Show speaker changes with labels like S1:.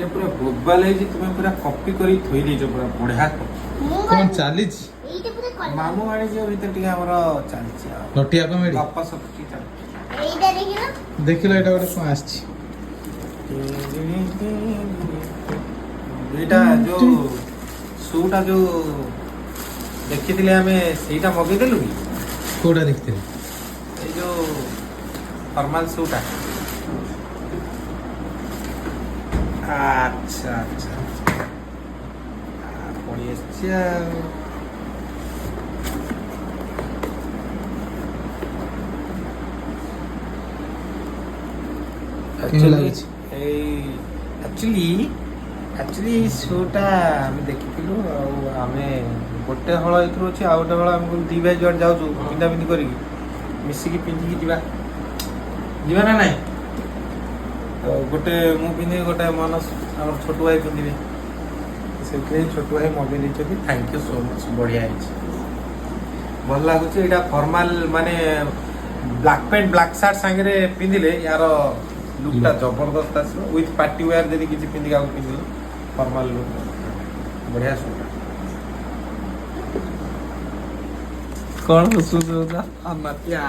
S1: ये पूरा ग्लोबल है जी तुम्हें पूरा कॉपी करी थोई दी जो पूरा बढ़िया
S2: कौन चालीच
S3: এইটা পুরো কল
S1: मामू वाणी जो भीतर टिके हमर चालछि
S2: नटिया कमेडी
S1: गप सब की चल
S3: এইটা দেখিলো
S2: देखिलो एटा गोटे कोन आछि
S1: एटा जो सूटा जो देखिथिले हमें सेटा मगे देलु की
S2: कोडा देखते
S1: ए जो फॉर्मल सूटा अच्छा अच्छा पड़ी एछिया एक्चुअली शोटा आमे देखिथिलु आमे गोटे हळ एथरो अछि आ गोटे हळ हमको दी भाई जोड जाउछु पिंडा पिंडी करी मिसी की पिंडी की दिबा दिबा ना नाही तो गोटे मु पिंदी गोटे मनस हमर छोटू भाई पिंदिबे सेके छोटू भाई मगे दैछथि थैंक यू सो मच बढ़िया है भल लागुछ एटा फॉर्मल माने ब्लैक पैंट ब्लैक शर्ट संगे पिंदिले यार लुकटा जबरदस्त आसो विथ पार्टी वेयर जदी किछि पिंदी का पिंदिले फॉर्मल लुक बढ़िया सूट कौन सुसुदा अमतिया